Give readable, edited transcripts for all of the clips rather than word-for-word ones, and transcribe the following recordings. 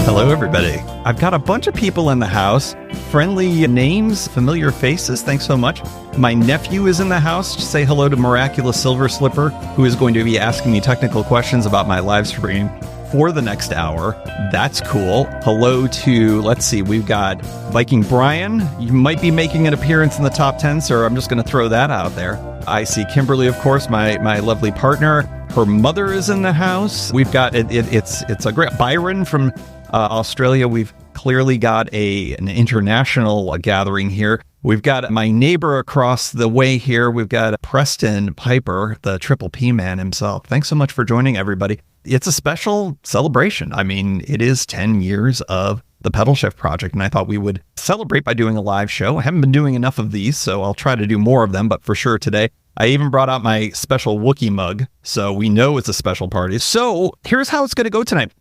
Hello, everybody. I've got a bunch of people in the house. Friendly names, familiar faces. Thanks so much. My nephew is in the house. Say hello to Miraculous Silver Slipper, who is going to be asking me technical questions about my live stream for the next hour. That's cool. Hello to, let's see, we've got Viking Brian. You might be making an appearance in the top 10, sir. I'm just going to throw that out there. I see Kimberly, of course, my lovely partner. Her mother is in the house. We've got, it's a great, Byron from Australia. We've clearly got an international gathering here. We've got my neighbor across the way here. We've got Preston Piper, the Triple P man himself. Thanks so much for joining, everybody. It's a special celebration. I mean, it is 10 years of the Pedalshift Project, and I thought we would celebrate by doing a live show. I haven't been doing enough of these, so I'll try to do more of them, but for sure today. I even brought out my special Wookiee mug, so we know it's a special party. So here's how it's going to go tonight.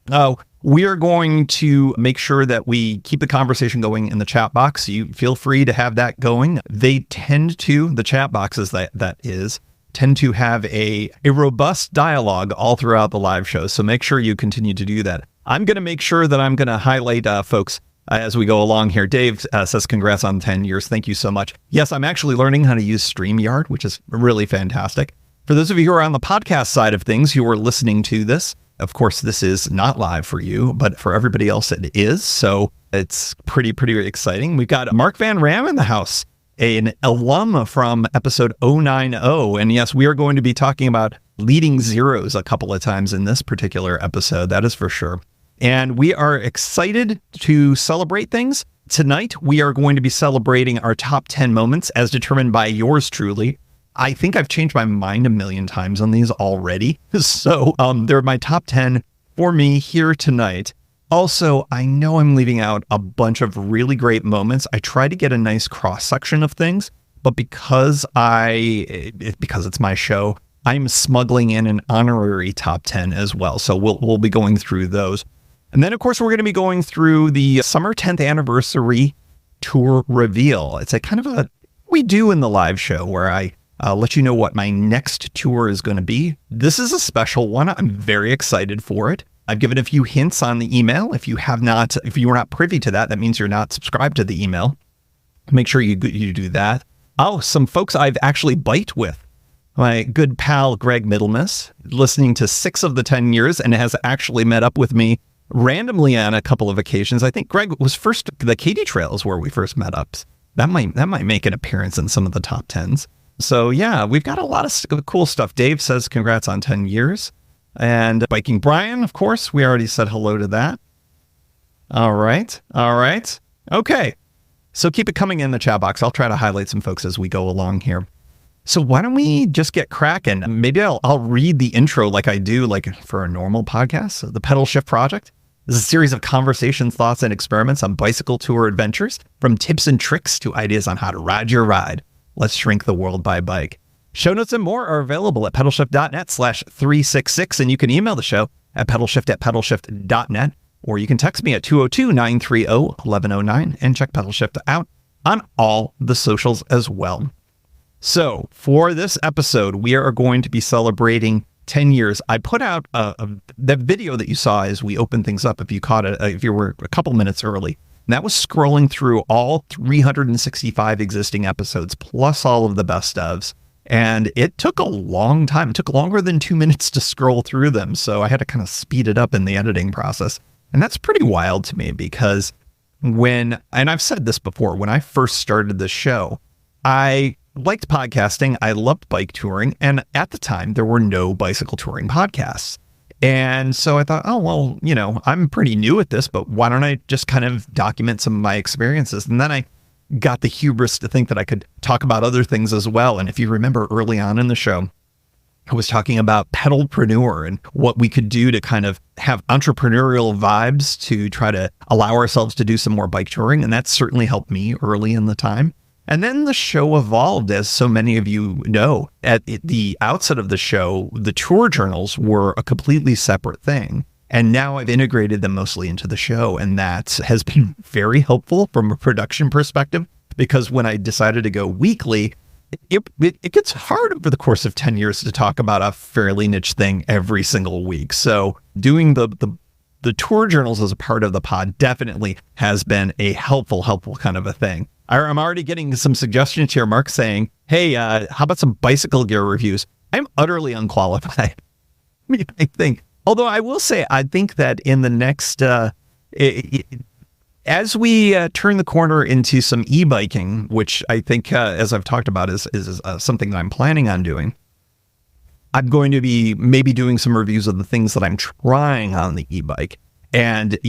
We are going to make sure that we keep the conversation going in the chat box. You feel free to have that going. They tend to, the chat boxes tend to have a robust dialogue all throughout the live show. So make sure you continue to do that. I'm going to make sure that I'm going to highlight folks as we go along here. Dave says, congrats on 10 years. Thank you so much. Yes, I'm actually learning how to use StreamYard, which is really fantastic. For those of you who are on the podcast side of things, who are listening to this, of course, this is not live for you, but for everybody else, it is. So it's pretty exciting. We've got Mark Van Ram in the house, an alum from episode 090. And yes, we are going to be talking about leading zeros a couple of times in this particular episode. That is for sure. And we are excited to celebrate things. Tonight, we are going to be celebrating our top 10 moments as determined by yours truly. I think I've changed my mind a million times on these already. So they're my top 10 for me here tonight. Also, I know I'm leaving out a bunch of really great moments. I try to get a nice cross-section of things, but because it's my show, I'm smuggling in an honorary top 10 as well. So we'll be going through those. And then, of course, we're going to be going through the Summer 10th Anniversary Tour Reveal. It's a kind of a we do in the live show where I let you know what my next tour is going to be. This is a special one. I'm very excited for it. I've given a few hints on the email. If you were not privy to that, that means you're not subscribed to the email. Make sure you do that. Oh, some folks I've actually biked with. My good pal, Greg Middlemiss, listening to 6 of the 10 years and has actually met up with me randomly on a couple of occasions. I think Greg was first, the Katy trails where we first met up. That might make an appearance in some of the top 10s. So yeah, we've got a lot of cool stuff. Dave says congrats on 10 years. And Viking Brian, of course, we already said hello to that. All right. Okay. So keep it coming in the chat box. I'll try to highlight some folks as we go along here. So why don't we just get cracking? Maybe I'll read the intro like I do for a normal podcast. So the Pedalshift Project is a series of conversations, thoughts, and experiments on bicycle tour adventures, from tips and tricks to ideas on how to ride your ride. Let's shrink the world by bike. Show notes and more are available at pedalshift.net/366, and you can email the show at pedalshift@pedalshift.net, or you can text me at 202-930-1109 and check Pedalshift out on all the socials as well. So for this episode, we are going to be celebrating 10 years. I put out the video that you saw as we opened things up, if you caught it, if you were a couple minutes early. And that was scrolling through all 365 existing episodes, plus all of the best ofs. And it took a long time. It took longer than 2 minutes to scroll through them. So I had to kind of speed it up in the editing process. And that's pretty wild to me because and I've said this before, when I first started the show, I liked podcasting. I loved bike touring. And at the time, there were no bicycle touring podcasts. And so I thought, oh, well, I'm pretty new at this, but why don't I just kind of document some of my experiences? And then I got the hubris to think that I could talk about other things as well. And if you remember early on in the show, I was talking about pedalpreneur and what we could do to kind of have entrepreneurial vibes to try to allow ourselves to do some more bike touring. And that certainly helped me early in the time. And then the show evolved, as so many of you know. At the outset of the show, the tour journals were a completely separate thing. And now I've integrated them mostly into the show. And that has been very helpful from a production perspective, because when I decided to go weekly, it gets hard over the course of 10 years to talk about a fairly niche thing every single week. So doing the the tour journals as a part of the pod definitely has been a helpful kind of a thing. I'm already getting some suggestions here, Mark, saying, hey, how about some bicycle gear reviews? I'm utterly unqualified. I think, although I will say, I think that in the next, as we turn the corner into some e-biking, which I think, as I've talked about, is something that I'm planning on doing, I'm going to be maybe doing some reviews of the things that I'm trying on the e-bike. And,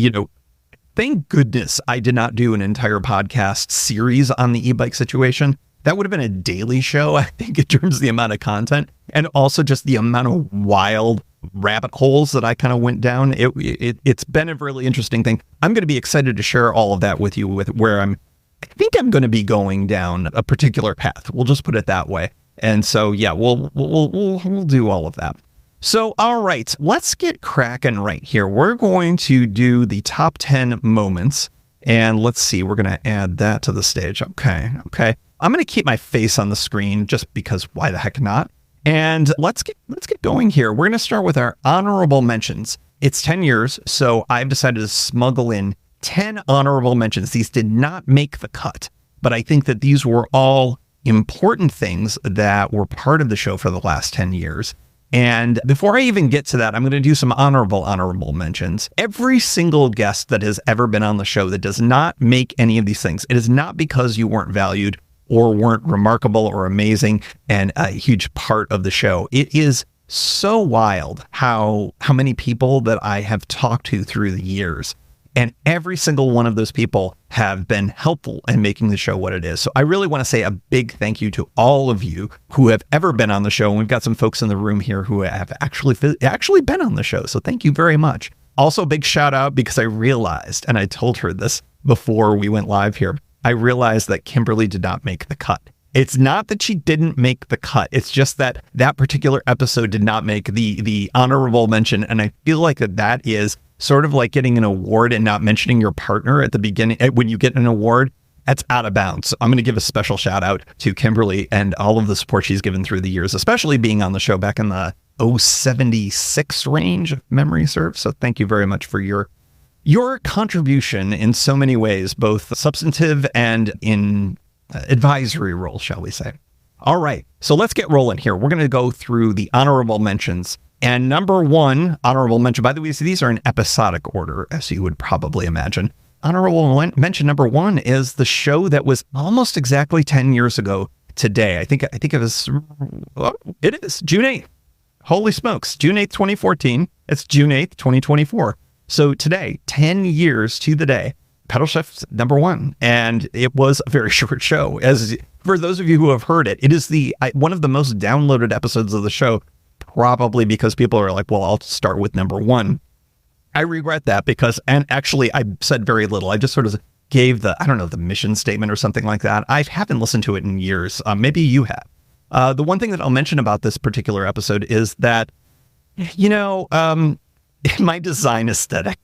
thank goodness I did not do an entire podcast series on the e-bike situation. That would have been a daily show, I think, in terms of the amount of content and also just the amount of wild rabbit holes that I kind of went down. It's been a really interesting thing. I'm going to be excited to share all of that with you, with where I think I'm going to be going down a particular path. We'll just put it that way. And so, yeah, we'll do all of that. So, all right, let's get cracking right here. We're going to do the top 10 moments. And let's see, we're going to add that to the stage. Okay. I'm going to keep my face on the screen just because why the heck not? And let's get going here. We're going to start with our honorable mentions. It's 10 years, so I've decided to smuggle in 10 honorable mentions. These did not make the cut, but I think that these were all important things that were part of the show for the last 10 years. And before I even get to that, I'm going to do some honorable mentions. Every single guest that has ever been on the show that does not make any of these things, it is not because you weren't valued or weren't remarkable or amazing and a huge part of the show. It is so wild how many people that I have talked to through the years. And every single one of those people have been helpful in making the show what it is. So I really want to say a big thank you to all of you who have ever been on the show. And we've got some folks in the room here who have actually been on the show. So thank you very much. Also, a big shout out because I realized, and I told her this before we went live here, I realized that Kimberly did not make the cut. It's not that she didn't make the cut. It's just that particular episode did not make the honorable mention. And I feel like that is sort of like getting an award and not mentioning your partner at the beginning. When you get an award, that's out of bounds. So I'm going to give a special shout out to Kimberly and all of the support she's given through the years, especially being on the show back in the 76 range, if memory serves. So thank you very much for your contribution in so many ways, both substantive and in advisory role, shall we say. All right, so let's get rolling here. We're going to go through the honorable mentions. And number one honorable mention, by the way, these are in episodic order, as you would probably imagine. Honorable mention number one is the show that was almost exactly 10 years ago today. I think it was, it is June 8th. Holy smokes, June 8th, 2014. It's June 8th, 2024. So today, 10 years to the day, Pedalshift number one. And it was a very short show. As for those of you who have heard it, it is one of the most downloaded episodes of the show, probably because people are like, well, I'll start with number one. I regret that because, and actually I said very little. I just sort of gave the mission statement or something like that. I haven't listened to it in years. Maybe you have. The one thing that I'll mention about this particular episode is that, my design aesthetic.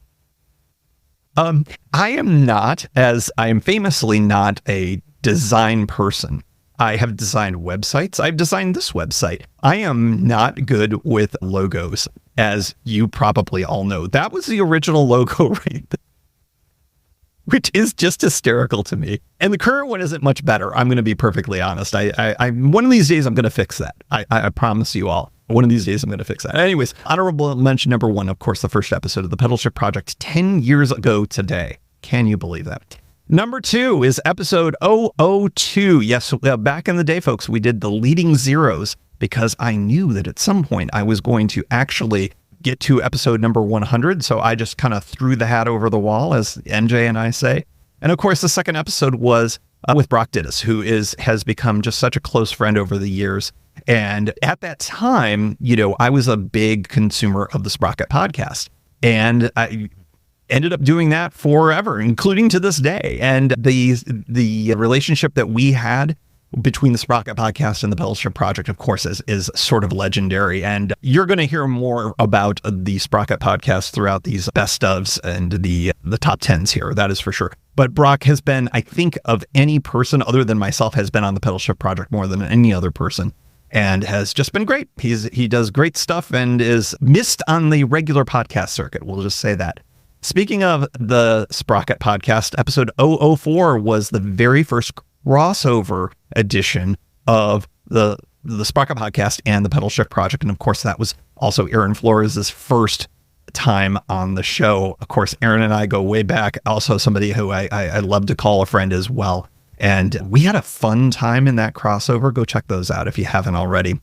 I am famously not a design person. I have designed websites. I've designed this website. I am not good with logos, as you probably all know. That was the original logo, right? Which is just hysterical to me. And the current one isn't much better. I'm going to be perfectly honest. I one of these days I'm going to fix that. I promise you all. One of these days I'm going to fix that. Anyways, honorable mention number one, of course, the first episode of the Pedalshift Project 10 years ago today. Can you believe that? Number two is episode 002. Yes, back in the day, folks, we did the leading zeros because I knew that at some point I was going to actually get to episode number 100. So I just kind of threw the hat over the wall, as NJ and I say. And of course, the second episode was with Brock Dittus, who has become just such a close friend over the years. And at that time, I was a big consumer of the Sprocket Podcast. And I ended up doing that forever, including to this day. And the relationship that we had between the Sprocket Podcast and the Pedalshift Project, of course, is sort of legendary. And you're going to hear more about the Sprocket Podcast throughout these best ofs and the top 10s here. That is for sure. But Brock has been, I think, of any person other than myself, has been on the Pedalshift Project more than any other person. And has just been great. He does great stuff and is missed on the regular podcast circuit. We'll just say that. Speaking of the Sprocket Podcast, episode 004 was the very first crossover edition of the Sprocket Podcast and the Pedalshift Project. And of course, that was also Aaron Flores' first time on the show. Of course, Aaron and I go way back. Also somebody who I love to call a friend as well. And we had a fun time in that crossover. Go check those out if you haven't already.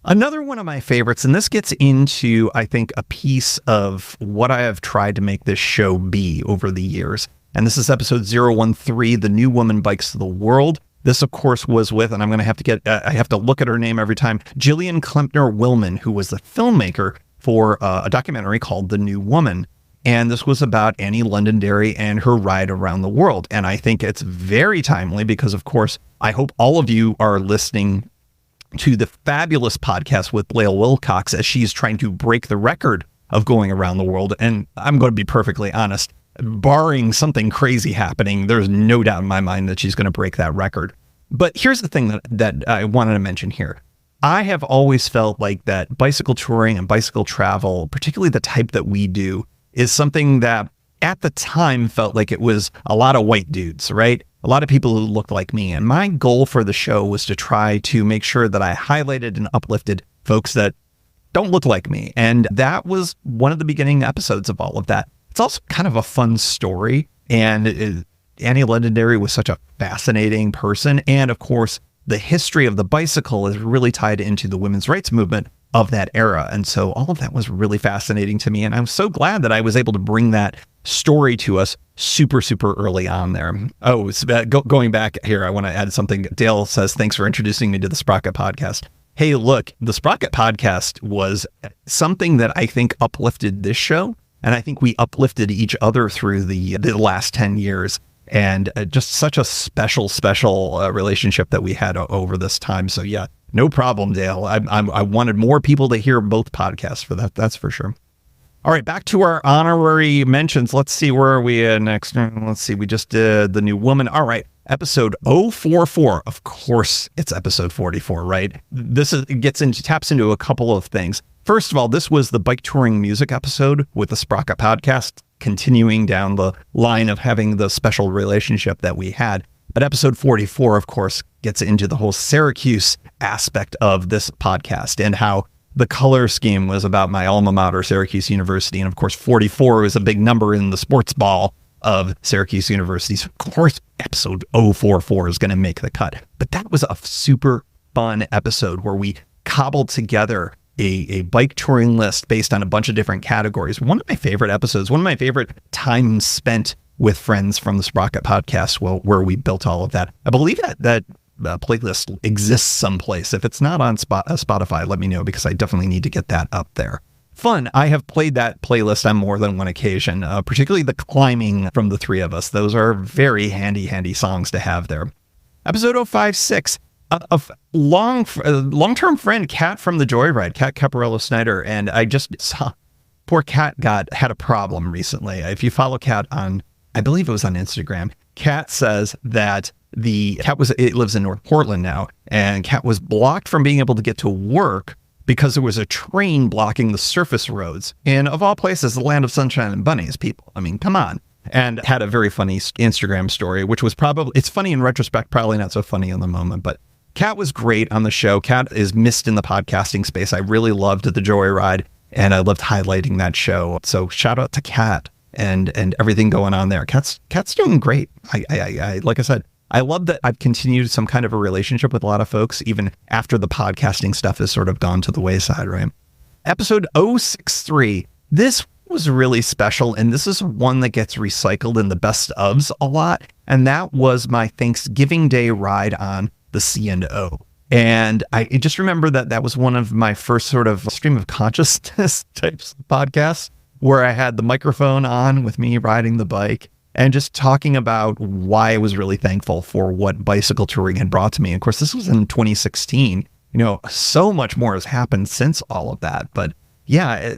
Another one of my favorites, and this gets into, I think, a piece of what I have tried to make this show be over the years. And this is episode 013, The New Woman Bikes the World. This, of course, was with, and I'm going to have to get, I have to look at her name every time, Gillian Klempner Willman, who was the filmmaker for a documentary called The New Woman. And this was about Annie Londonderry and her ride around the world. And I think it's very timely because, of course, I hope all of you are listening to the fabulous podcast with Blaile Wilcox as she's trying to break the record of going around the world. And I'm going to be perfectly honest, barring something crazy happening, there's no doubt in my mind that she's going to break that record. But here's the thing that I wanted to mention here. I have always felt like that bicycle touring and bicycle travel, particularly the type that we do, is something that at the time felt like it was a lot of white dudes, right? A lot of people who looked like me. And my goal for the show was to try to make sure that I highlighted and uplifted folks that don't look like me. And that was one of the beginning episodes of all of that. It's also kind of a fun story. And Annie Londonderry was such a fascinating person. And of course, the history of the bicycle is really tied into the women's rights movement of that era. And so all of that was really fascinating to me. And I'm so glad that I was able to bring that story to us super, super early on there. Oh, going back here, I want to add something. Dale says, thanks for introducing me to the Sprocket Podcast. Hey, look, the Sprocket Podcast was something that I think uplifted this show. And I think we uplifted each other through the last 10 years. And just such a special relationship that we had over this time. So yeah, no problem, Dale. I wanted more people to hear both podcasts for that. That's for sure. All right, back to our honorary mentions. Let's see, where are we next? Let's see, we just did The New Woman. All right, episode 044. Of course, it's episode 44, right? Taps into a couple of things. First of all, this was the bike touring music episode with the Sprocket Podcast, continuing down the line of having the special relationship that we had. But episode 44, of course, gets into the whole Syracuse aspect of this podcast and how the color scheme was about my alma mater, Syracuse University. And of course, 44 is a big number in the sports ball of Syracuse University. So of course, episode 044 is going to make the cut. But that was a super fun episode where we cobbled together a bike touring list based on a bunch of different categories. One of my favorite episodes, one of my favorite times spent with friends from the Sprocket Podcast, where we built all of that. I believe that playlist exists someplace. If it's not on Spotify, let me know, because I definitely need to get that up there. Fun. I have played that playlist on more than one occasion, particularly the climbing from the three of us. Those are very handy songs to have there. Episode 056. A long-term friend, Cat from the Joyride, Cat Caperello-Snyder, and I just saw poor Cat had a problem recently. If you follow Cat on, I believe it was on Instagram, Cat says that it lives in North Portland now, and Cat was blocked from being able to get to work because there was a train blocking the surface roads. And of all places, the land of sunshine and bunnies, people. I mean, come on. And had a very funny Instagram story, which was it's funny in retrospect, probably not so funny in the moment, but Cat was great on the show. Cat is missed in the podcasting space. I really loved the Joyride, and I loved highlighting that show. So shout out to Cat and everything going on there. Cat's doing great. I like I said, I love that I've continued some kind of a relationship with a lot of folks, even after the podcasting stuff has sort of gone to the wayside, right? Episode 063. This was really special, and this is one that gets recycled in the best ofs a lot. And that was my Thanksgiving Day ride on the C&O. And I just remember that was one of my first sort of stream of consciousness types of podcasts, where I had the microphone on with me riding the bike and just talking about why I was really thankful for what bicycle touring had brought to me. Of course, this was in 2016. So much more has happened since all of that. But yeah,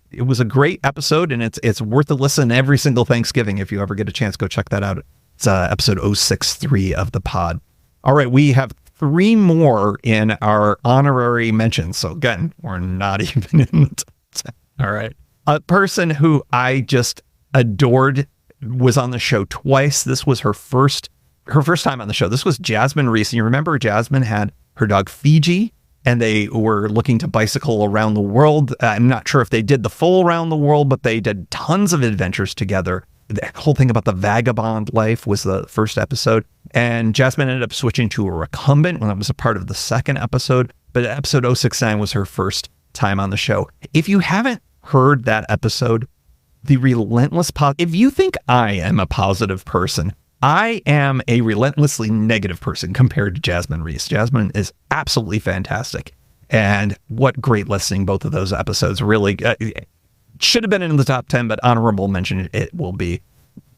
it was a great episode, and it's worth a listen every single Thanksgiving. If you ever get a chance, go check that out. It's episode 063 of the pod. All right, we have 3 more in our honorary mentions. So again, we're not even in the top 10. All right. A person who I just adored, was on the show twice. This was her first time on the show. This was Jasmine Reece. And you remember Jasmine had her dog Fiji, and they were looking to bicycle around the world. I'm not sure if they did the full around the world, but they did tons of adventures together. The whole thing about the vagabond life was the first episode. And Jasmine ended up switching to a recumbent when that was a part of the second episode. But episode 069 was her first time on the show. If you haven't heard that episode, the relentless if you think I am a positive person, I am a relentlessly negative person compared to Jasmine Reece. Jasmine is absolutely fantastic. And what great listening both of those episodes. Really should have been in the top 10, but honorable mention it will be.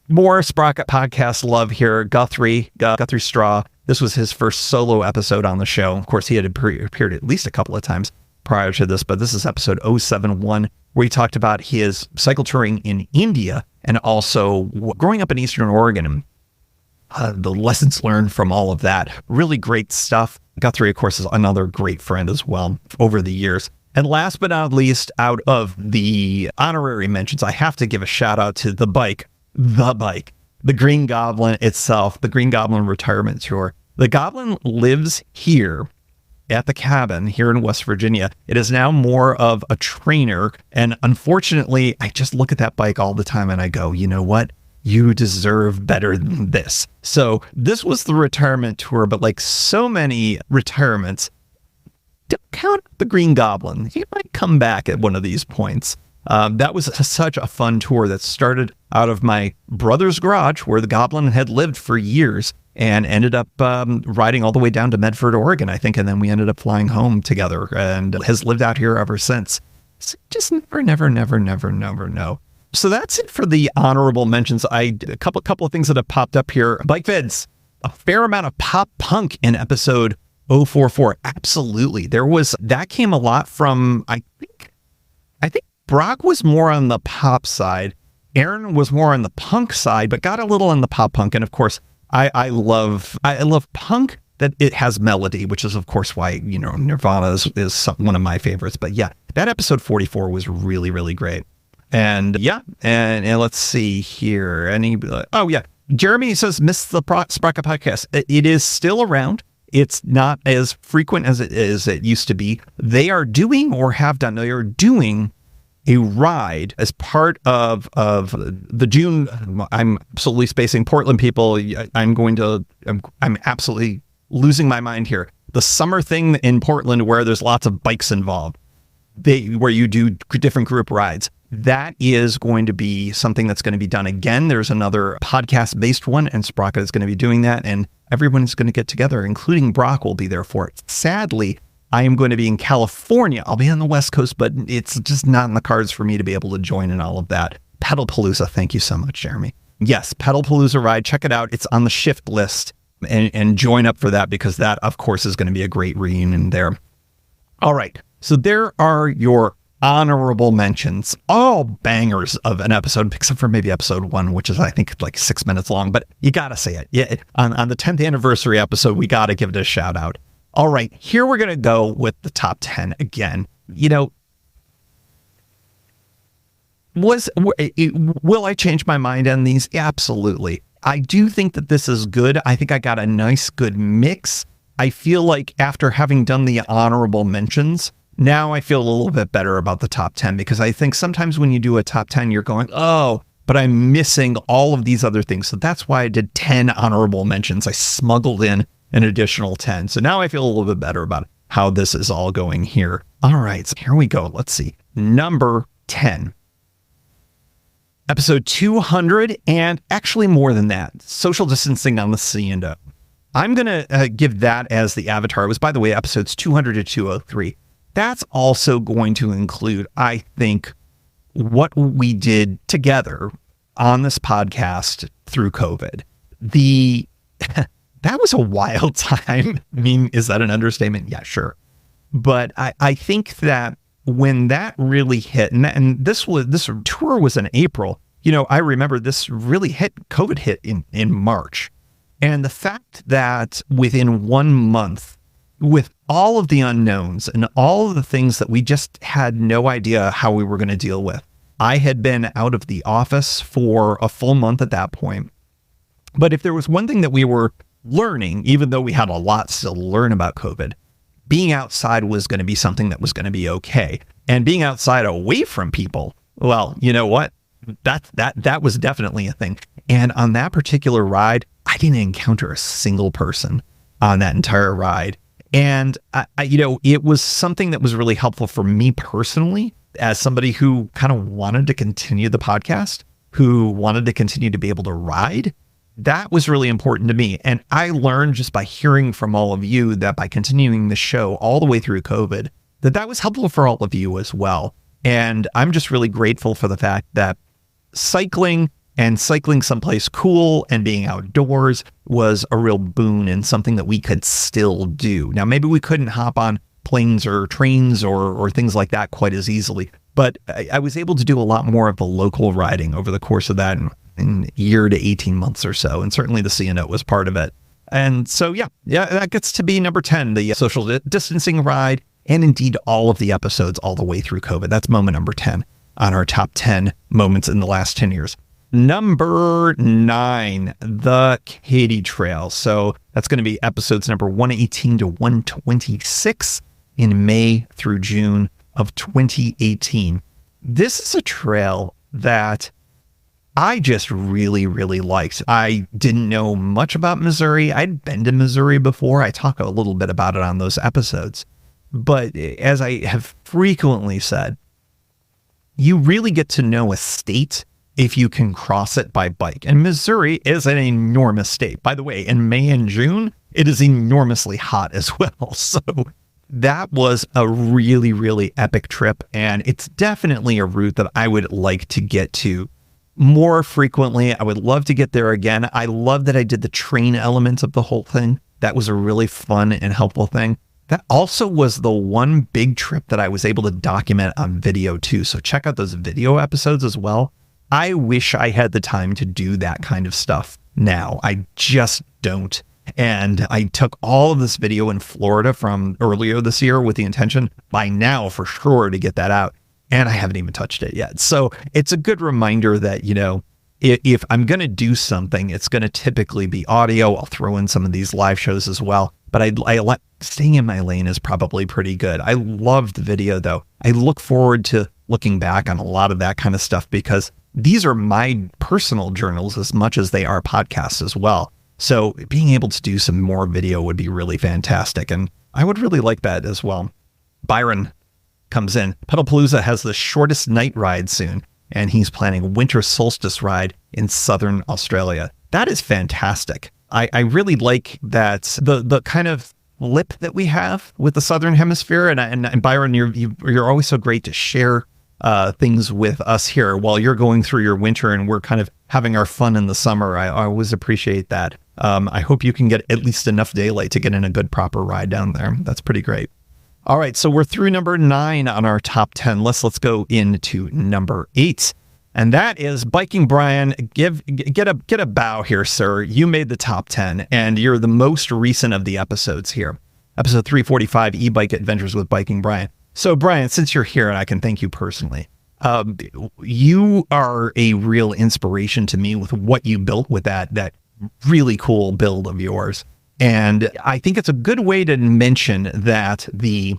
More Sprocket Podcast love here. Guthrie Straw. This was his first solo episode on the show. Of course, he had appeared at least a couple of times prior to this, but this is episode 071, where he talked about his cycle touring in India and also growing up in Eastern Oregon and the lessons learned from all of that. Really great stuff. Guthrie, of course, is another great friend as well over the years. And last but not least, out of the honorary mentions, I have to give a shout out to the bike, the Green Goblin itself, the Green Goblin retirement tour. The Goblin lives here at the cabin here in West Virginia. It is now more of a trainer. And unfortunately, I just look at that bike all the time and I go, you know what? You deserve better than this. So this was the retirement tour, but like so many retirements, don't count the Green Goblin. He might come back at one of these points. That was such a fun tour that started out of my brother's garage where the Goblin had lived for years and ended up riding all the way down to Medford, Oregon, I think. And then we ended up flying home together and has lived out here ever since. So just never know. So that's it for the honorable mentions. A couple of things that have popped up here. Bike vids, a fair amount of pop punk in episode 044. Absolutely. That came a lot from, I think Brock was more on the pop side. Aaron was more on the punk side, but got a little on the pop punk. And of course, I love punk that it has melody, which is of course why, Nirvana is one of my favorites. But yeah, that episode 44 was really, really great. And yeah, and let's see here. Jeremy says, miss the Sprocket Podcast. It is still around. It's not as frequent as it used to be. They are doing a ride as part of the June. I'm absolutely spacing Portland people. I'm absolutely losing my mind here. The summer thing in Portland where there's lots of bikes involved, where you do different group rides. That is going to be something that's going to be done again. There's another podcast-based one, and Sprocket is going to be doing that, and everyone is going to get together, including Brock will be there for it. Sadly, I am going to be in California. I'll be on the West Coast, but it's just not in the cards for me to be able to join in all of that. Pedalpalooza, thank you so much, Jeremy. Yes, Pedalpalooza ride, check it out. It's on the shift list, and join up for that because that, of course, is going to be a great reunion there. All right, so there are your honorable mentions, all bangers of an episode, except for maybe episode 1, which is, I think, like 6 minutes long, but you got to say it. Yeah, on the 10th anniversary episode, we got to give it a shout out. All right, here we're going to go with the top 10 again. Will I change my mind on these? Absolutely. I do think that this is good. I think I got a nice, good mix. I feel like after having done the honorable mentions, now I feel a little bit better about the top 10 because I think sometimes when you do a top 10, you're going, oh, but I'm missing all of these other things. So that's why I did 10 honorable mentions. I smuggled in an additional 10. So now I feel a little bit better about how this is all going here. All right, so here we go. Let's see. Number 10. Episode 200, and actually more than that, social distancing on the C&amp. I'm going to give that as the avatar. It was, by the way, episodes 200 to 203. That's also going to include, I think, what we did together on this podcast through COVID. That was a wild time. I mean, is that an understatement? Yeah, sure. But I think that when that really hit, and this tour was in April, I remember this really COVID hit in March. And the fact that within 1 month, with all of the unknowns and all of the things that we just had no idea how we were going to deal with, I had been out of the office for a full month at that point. But if there was one thing that we were learning, even though we had a lot still to learn about COVID, being outside was going to be something that was going to be okay. And being outside away from people, well, you know what? That was definitely a thing. And on that particular ride, I didn't encounter a single person on that entire ride. And it was something that was really helpful for me personally, as somebody who kind of wanted to continue the podcast, who wanted to continue to be able to ride. That was really important to me. And I learned just by hearing from all of you that by continuing the show all the way through COVID, that was helpful for all of you as well. And I'm just really grateful for the fact that cycling someplace cool and being outdoors was a real boon and something that we could still do. Now, maybe we couldn't hop on planes or trains or things like that quite as easily, but I was able to do a lot more of the local riding over the course of that in a year to 18 months or so. And certainly the C&amp was part of it. And so, yeah, that gets to be number 10, the social distancing ride, and indeed all of the episodes all the way through COVID. That's moment number 10 on our top 10 moments in the last 10 years. Number 9, the Katy Trail. So that's going to be episodes number 118 to 126 in May through June of 2018. This is a trail that I just really, really liked. I didn't know much about Missouri. I'd been to Missouri before. I talk a little bit about it on those episodes. But as I have frequently said, you really get to know a state if you can cross it by bike. And Missouri is an enormous state. By the way, in May and June, it is enormously hot as well. So that was a really, really epic trip. And it's definitely a route that I would like to get to more frequently. I would love to get there again. I love that I did the train elements of the whole thing. That was a really fun and helpful thing. That also was the one big trip that I was able to document on video too. So check out those video episodes as well. I wish I had the time to do that kind of stuff now. I just don't. And I took all of this video in Florida from earlier this year with the intention by now for sure to get that out. And I haven't even touched it yet. So it's a good reminder that, if I'm going to do something, it's going to typically be audio. I'll throw in some of these live shows as well. But staying in my lane is probably pretty good. I loved the video, though. I look forward to looking back on a lot of that kind of stuff because these are my personal journals as much as they are podcasts as well. So being able to do some more video would be really fantastic. And I would really like that as well. Byron comes in. Pedalpalooza has the shortest night ride soon, and he's planning a winter solstice ride in southern Australia. That is fantastic. I really like that the kind of lip that we have with the southern hemisphere. And Byron, you're always so great to share things with us here while you're going through your winter and we're kind of having our fun in the summer. I always appreciate that. I hope you can get at least enough daylight to get in a good proper ride down there. That's pretty great. All right, so we're through number 9 on our top 10 list. Let's go into number 8. And that is Biking Brian. Get a bow here, sir. You made the top 10, and you're the most recent of the episodes here. Episode 345, E-Bike Adventures with Biking Brian. So, Brian, since you're here, and I can thank you personally, you are a real inspiration to me with what you built with that really cool build of yours. And I think it's a good way to mention that the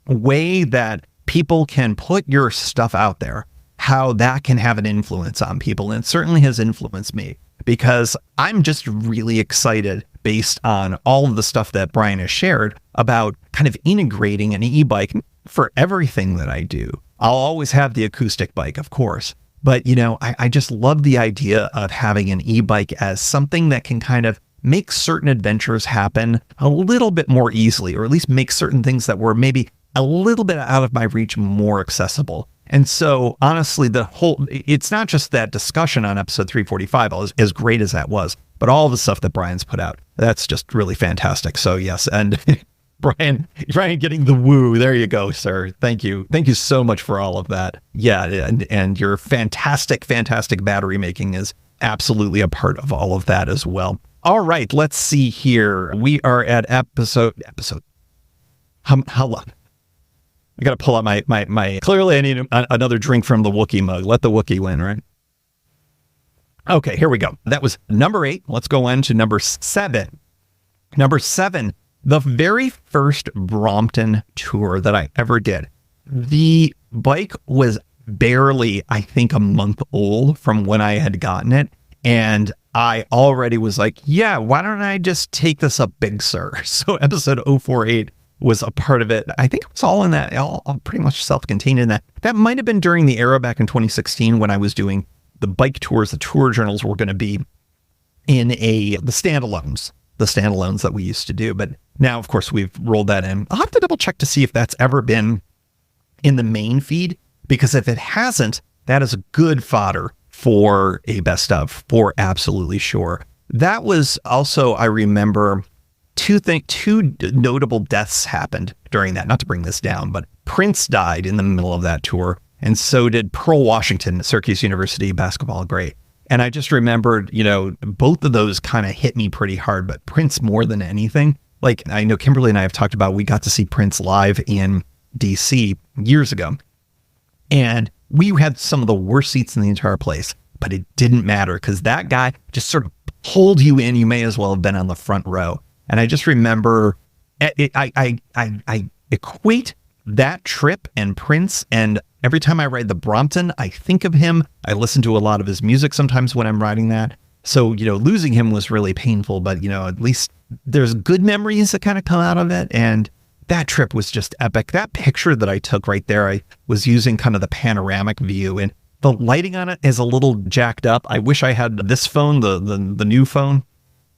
way that people can put your stuff out there, how that can have an influence on people. And it certainly has influenced me because I'm just really excited based on all of the stuff that Brian has shared about kind of integrating an e-bike for everything that I do. I'll always have the acoustic bike, of course, but I just love the idea of having an e-bike as something that can kind of make certain adventures happen a little bit more easily, or at least make certain things that were maybe a little bit out of my reach more accessible. And so honestly, it's not just that discussion on episode 345, as great as that was, but all the stuff that Brian's put out. That's just really fantastic. So yes, and Brian getting the woo. There you go, sir. Thank you. Thank you so much for all of that. Yeah. And your fantastic battery making is absolutely a part of all of that as well. All right, let's see here. We are at episode. How long? I got to pull out my, clearly I need another drink from the Wookiee mug. Let the Wookiee win, right? Okay, here we go. That was number 8. Let's go on to number 7. Number 7, the very first Brompton tour that I ever did. The bike was barely, I think, a month old from when I had gotten it. And I already was like, yeah, why don't I just take this up Big Sur? So episode 048 was a part of it. I think it was all in that, all pretty much self-contained in that. That might have been during the era back in 2016 when I was doing the bike tours. The tour journals were going to be in the standalones that we used to do. But now, of course, we've rolled that in. I'll have to double check to see if that's ever been in the main feed, because if it hasn't, that is a good fodder for a best of, for absolutely sure. That was also, I remember, two notable deaths happened during that. Not to bring this down, but Prince died in the middle of that tour, and so did Pearl Washington, Syracuse University basketball great. And I just remembered, both of those kind of hit me pretty hard, but Prince more than anything. Like, I know Kimberly and I have talked about, we got to see Prince live in DC years ago, and we had some of the worst seats in the entire place, but it didn't matter because that guy just sort of pulled you in. You may as well have been on the front row. And I just remember, I equate that trip and Prince, and every time I ride the Brompton, I think of him. I listen to a lot of his music sometimes when I'm riding that. So, losing him was really painful, but, at least there's good memories that kind of come out of it. And that trip was just epic. That picture that I took right there, I was using kind of the panoramic view, and the lighting on it is a little jacked up. I wish I had this phone, the new phone.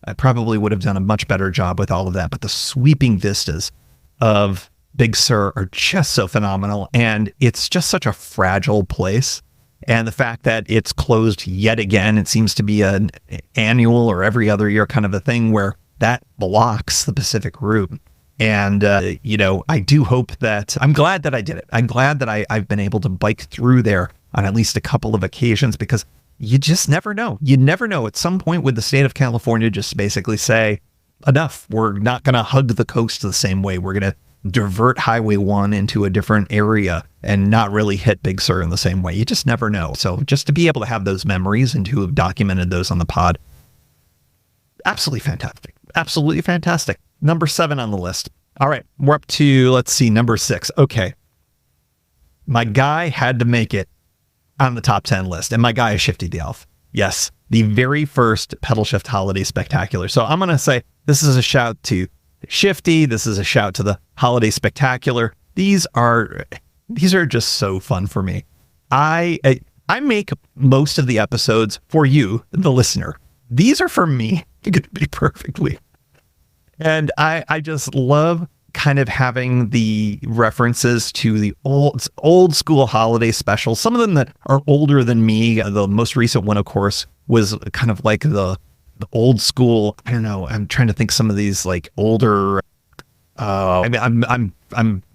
I probably would have done a much better job with all of that. But the sweeping vistas of Big Sur are just so phenomenal. And it's just such a fragile place. And the fact that it's closed yet again, it seems to be an annual or every other year kind of a thing where that blocks the Pacific route. And, I do hope that, I'm glad that I did it. I'm glad that I've been able to bike through there on at least a couple of occasions, because you just never know. You never know. At some point, would the state of California just basically say, enough, we're not going to hug the coast the same way. We're going to divert Highway 1 into a different area and not really hit Big Sur in the same way. You just never know. So just to be able to have those memories and to have documented those on the pod, absolutely fantastic. Absolutely fantastic. Number 7 on the list. All right, we're up to, let's see, number 6. Okay. My guy had to make it on the top 10 list, and my guy is Shifty the Elf. Yes, the very first Pedalshift Holiday Spectacular. So I'm going to say this is a shout to Shifty. This is a shout to the Holiday Spectacular. These are just so fun for me. I make most of the episodes for you, the listener. These are for me, to be perfectly. And I just love kind of having the references to the old school holiday specials. Some of them that are older than me. The most recent one, of course, was kind of like the old school. I don't know. I'm trying to think some of these like older. I'm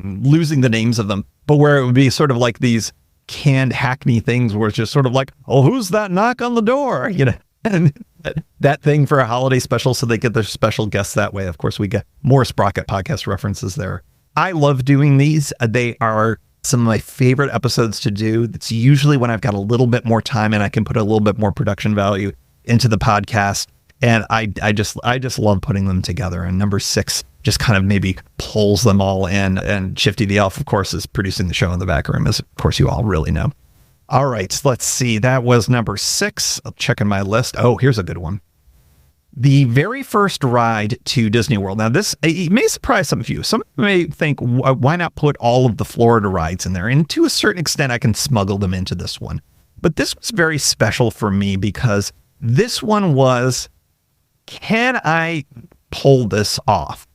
losing the names of them, but where it would be sort of like these canned Hackney things, where it's just sort of like, oh, who's that knock on the door? And that thing for a holiday special, so they get their special guests that way. Of course, we get more Sprocket Podcast references there. I love doing these. They are some of my favorite episodes to do. It's usually when I've got a little bit more time and I can put a little bit more production value into the podcast. And I just love putting them together. And number 6 just kind of maybe pulls them all in. And Shifty the Elf, of course, is producing the show in the back room, as of course you all really know. All right, let's see. That was number 6. I'm checking my list. Oh, here's a good one. The very first ride to Disney World. Now, this it may surprise some of you. Some may think, why not put all of the Florida rides in there? And to a certain extent, I can smuggle them into this one. But this was very special for me because this one was, can I pull this off?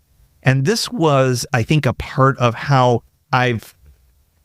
And this was, I think, a part of how I've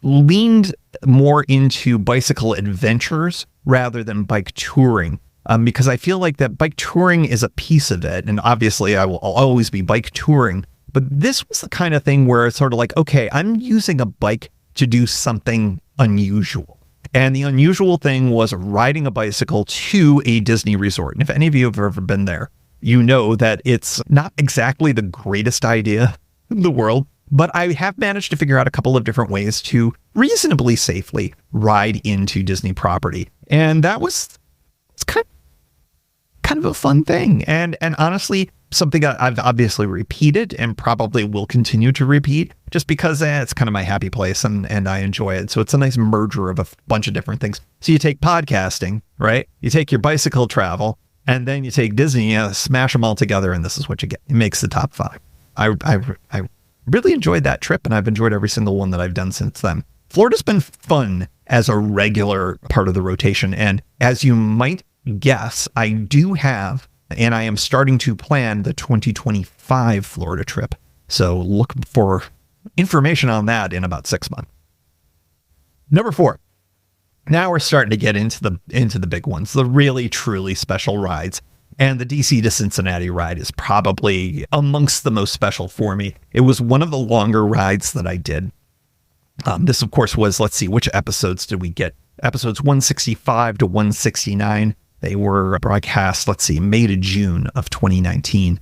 leaned more into bicycle adventures rather than bike touring, because I feel like that bike touring is a piece of it. And obviously I'll always be bike touring, but this was the kind of thing where it's sort of like, okay, I'm using a bike to do something unusual. And the unusual thing was riding a bicycle to a Disney resort. And if any of you have ever been there, you know that it's not exactly the greatest idea in the world, But I have managed to figure out a couple of different ways to reasonably safely ride into Disney property. And it's kind of a fun thing. And honestly, something I've obviously repeated and probably will continue to repeat just because it's kind of my happy place and I enjoy it. So it's a nice merger of a bunch of different things. So you take podcasting, right? You take your bicycle travel, and then you take Disney, smash them all together, and this is what you get. It makes the top 5. I really enjoyed that trip, and I've enjoyed every single one that I've done since then. Florida's been fun as a regular part of the rotation. And as you might guess, I do have, and I am starting to plan the 2025 Florida trip. So look for information on that in about 6 months. Number 4. Now we're starting to get into the big ones, the really, truly special rides. And the DC to Cincinnati ride is probably amongst the most special for me. It was one of the longer rides that I did. This, of course, was, let's see, which episodes did we get? Episodes 165 to 169. They were broadcast, let's see, May to June of 2019.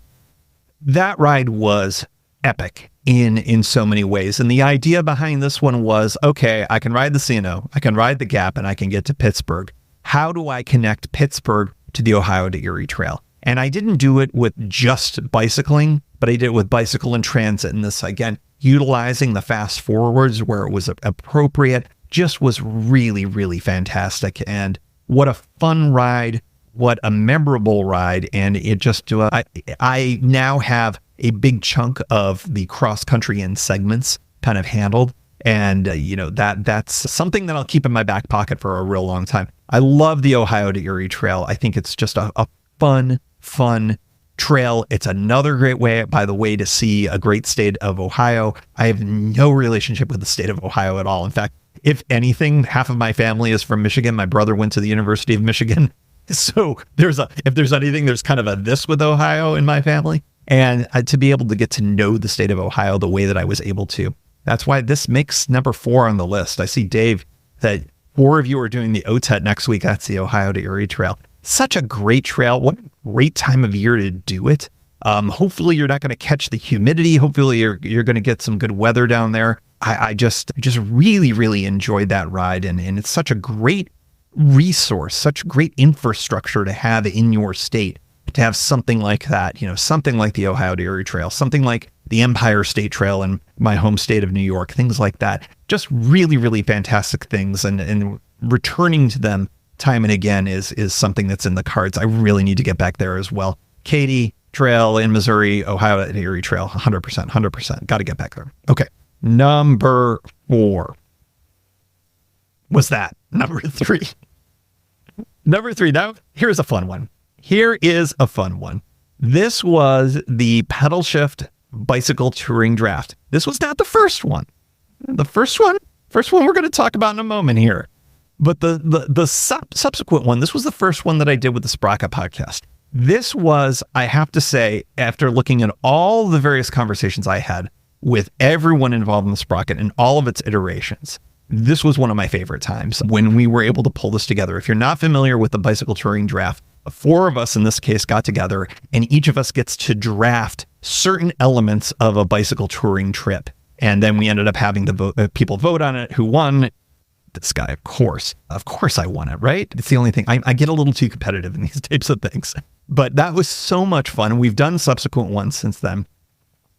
That ride was epic in so many ways. And the idea behind this one was, okay, I can ride the C&O, I can ride the Gap, and I can get to Pittsburgh. How do I connect Pittsburgh to the Ohio to Erie Trail? And I didn't do it with just bicycling, but I did it with bicycle and transit. And this, again, utilizing the fast forwards where it was appropriate, just was really, really fantastic. And what a fun ride, what a memorable ride. And it just, I now have a big chunk of the cross country and segments kind of handled. And, that's something that I'll keep in my back pocket for a real long time. I love the Ohio to Erie Trail. I think it's just a fun trail. It's another great way, by the way, to see a great state of Ohio. I have no relationship with the state of Ohio at all. In fact, if anything, half of my family is from Michigan. My brother went to the University of Michigan. So if there's anything, there's kind of a this with Ohio in my family. And to be able to get to know the state of Ohio the way that I was able to. That's why this makes number 4 on the list. I see, Dave, that 4 of you are doing the OTET next week. That's the Ohio to Erie Trail. Such a great trail. What a great time of year to do it. Hopefully you're not going to catch the humidity. Hopefully you're going to get some good weather down there. I just really, really enjoyed that ride. And it's such a great resource, such great infrastructure to have in your state, to have something like that, something like the Ohio to Erie Trail, something like the Empire State Trail in my home state of New York, things like that. Just really, really fantastic things. And returning to them time and again is something that's in the cards. I really need to get back there as well. Katy Trail in Missouri, Ohio to Erie Trail, 100%. Got to get back there. Okay. Number 4 was that. Number 3. Number 3. Now, here's a fun one. This was the Pedalshift Bicycle Touring Draft. This was not the first one. The first one we're going to talk about in a moment here. But the subsequent one, this was the first one that I did with the Sprocket Podcast. This was, I have to say, after looking at all the various conversations I had with everyone involved in the Sprocket and all of its iterations, this was one of my favorite times when we were able to pull this together. If you're not familiar with the Bicycle Touring Draft, 4 of us in this case got together, and each of us gets to draft certain elements of a bicycle touring trip. And then we ended up having people vote on it. Who won? This guy, of course I won it, right? It's the only thing. I get a little too competitive in these types of things, but that was so much fun. We've done subsequent ones since then,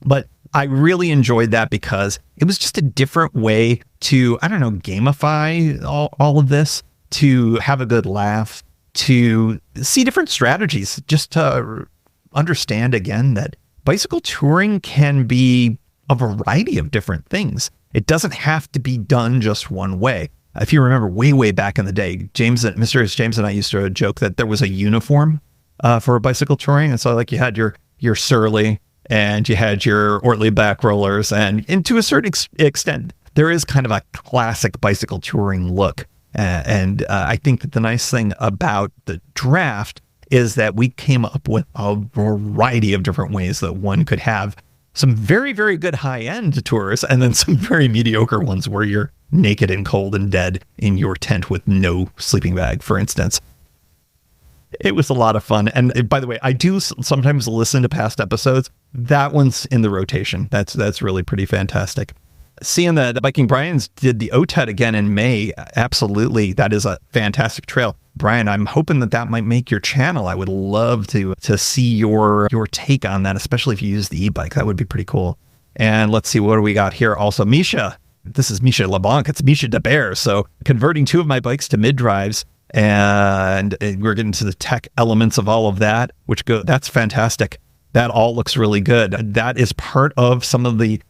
but I really enjoyed that because it was just a different way to, gamify all of this, to have a good laugh, to see different strategies, just to understand again that bicycle touring can be a variety of different things. It doesn't have to be done just one way. If you remember way back in the day, Mysterious James and I used to joke that there was a uniform for bicycle touring. And so like you had your Surly and you had your Ortley back rollers. And to a certain extent, there is kind of a classic bicycle touring look. And I think that the nice thing about the draft is that we came up with a variety of different ways that one could have some very, very good high-end tours and then some very mediocre ones where you're naked and cold and dead in your tent with no sleeping bag, for instance. It was a lot of fun. And by the way, I do sometimes listen to past episodes. That one's in the rotation. That's really pretty fantastic. Seeing that Viking Brian's did the OTED again in May, absolutely. That is a fantastic trail. Brian, I'm hoping that might make your channel. I would love to see your take on that, especially if you use the e-bike. That would be pretty cool. And let's see, what do we got here? Also, Misha. This is Misha LeBlanc. It's Misha DeBear. So converting 2 of my bikes to mid-drives, and we're getting to the tech elements of all of that, that's fantastic. That all looks really good. That is part of some of the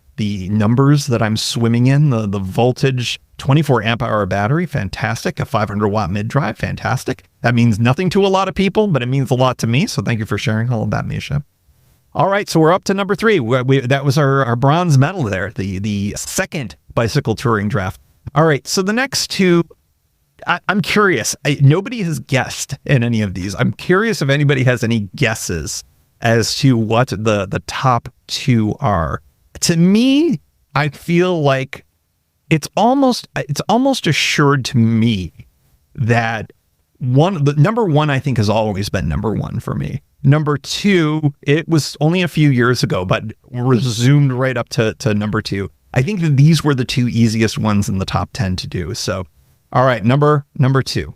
numbers that I'm swimming in. The voltage, 24 amp hour battery, fantastic. A 500 watt mid drive, fantastic. That means nothing to a lot of people, but it means a lot to me. So thank you for sharing all of that, Misha. All right, so we're up to number 3. That was our bronze medal there, the second bicycle touring draft. All right, so the next 2, I'm curious. Nobody has guessed in any of these. I'm curious if anybody has any guesses as to what the top 2 are. To me, I feel like it's almost assured to me that the number 1, I think, has always been number 1 for me. Number 2, it was only a few years ago, but resumed right up to number 2. I think that these were the 2 easiest ones in the top 10 to do. So, all right, number 2,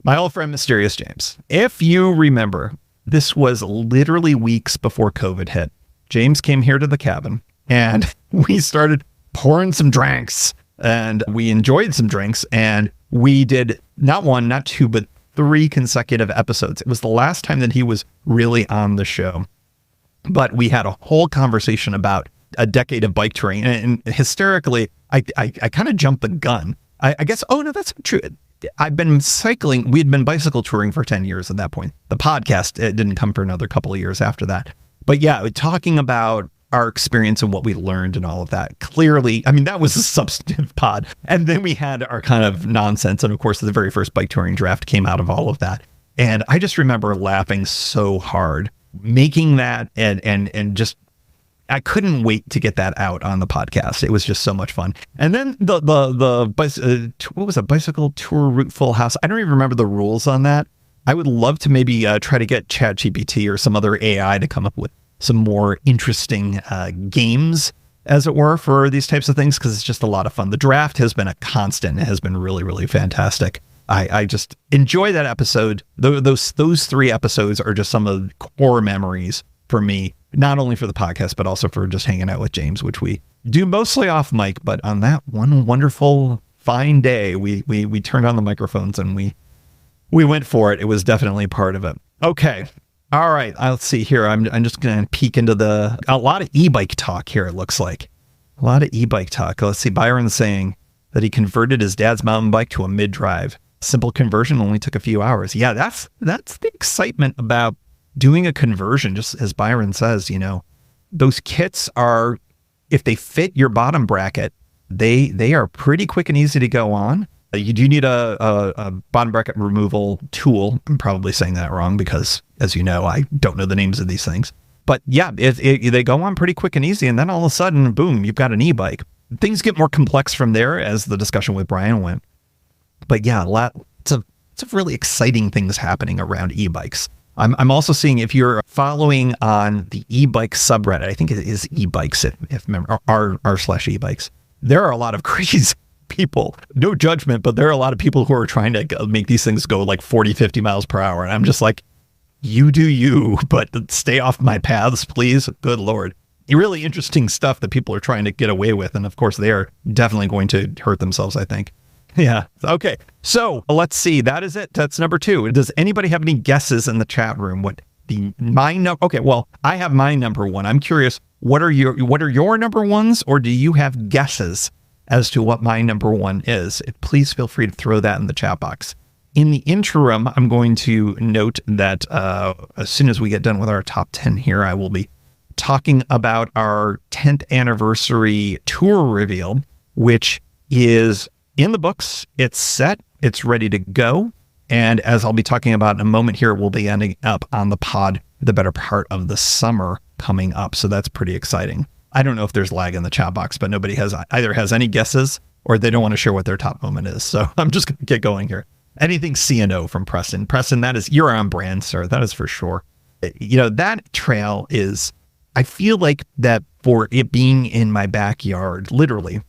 my old friend Mysterious James. If you remember, this was literally weeks before COVID hit. James came here to the cabin and we started pouring some drinks, and we enjoyed some drinks, and we did not 1, not 2, but 3 consecutive episodes. It was the last time that he was really on the show, but we had a whole conversation about a decade of bike touring, and hysterically, I kind of jumped the gun. I guess, oh no, that's not true. I've been cycling. We had been bicycle touring for 10 years at that point. The podcast, it didn't come for another couple of years after that. But yeah, talking about our experience and what we learned and all of that. Clearly, I mean, that was a substantive pod. And then we had our kind of nonsense. And of course, the very first bike touring draft came out of all of that. And I just remember laughing so hard making that, and just, I couldn't wait to get that out on the podcast. It was just so much fun. And then what was a bicycle tour route full house? I don't even remember the rules on that. I would love to maybe try to get ChatGPT or some other AI to come up with some more interesting games, as it were, for these types of things, because it's just a lot of fun. The draft has been a constant. It has been really, really fantastic. I just enjoy that episode. Those 3 episodes are just some of the core memories for me, not only for the podcast, but also for just hanging out with James, which we do mostly off mic. But on that one wonderful, fine day, we turned on the microphones and we went for it. It was definitely part of it. Okay. All right. Let's see here. I'm just going to peek into a lot of e-bike talk here. It looks like a lot of e-bike talk. Let's see. Byron's saying that he converted his dad's mountain bike to a mid-drive. Simple conversion only took a few hours. Yeah, that's the excitement about doing a conversion. Just as Byron says, those kits are, if they fit your bottom bracket, they are pretty quick and easy to go on. You do need a bottom bracket removal tool. I'm probably saying that wrong because, as you know, I don't know the names of these things. But yeah, they go on pretty quick and easy. And then all of a sudden, boom, you've got an e-bike. Things get more complex from there as the discussion with Brian went. But yeah, it's a really exciting things happening around e-bikes. I'm also seeing, if you're following on the e-bike subreddit, I think it is e-bikes, if remember, r/e-bikes. There are a lot of crazy people, no judgment, but there are a lot of people who are trying to make these things go like 40, 50 miles per hour. And I'm just like, you do you, but stay off my paths, please. Good Lord. Really interesting stuff that people are trying to get away with. And of course, they are definitely going to hurt themselves, I think. Yeah. Okay. So let's see. That is it. That's number 2. Does anybody have any guesses in the chat room? Okay. Well, I have my number 1. I'm curious. What are your number 1s, or do you have guesses as to what my number 1 is? Please feel free to throw that in the chat box. In the interim, I'm going to note that as soon as we get done with our top 10 here, I will be talking about our 10th anniversary tour reveal, which is in the books. It's set. It's ready to go. And as I'll be talking about in a moment here, we'll be ending up on the pod the better part of the summer coming up. So that's pretty exciting. I don't know if there's lag in the chat box, but nobody either has any guesses or they don't want to share what their top moment is. So I'm just going to get going here. Anything C&O from Preston. Preston, you're on brand, sir. That is for sure. That trail is, I feel like that for it being in my backyard, literally,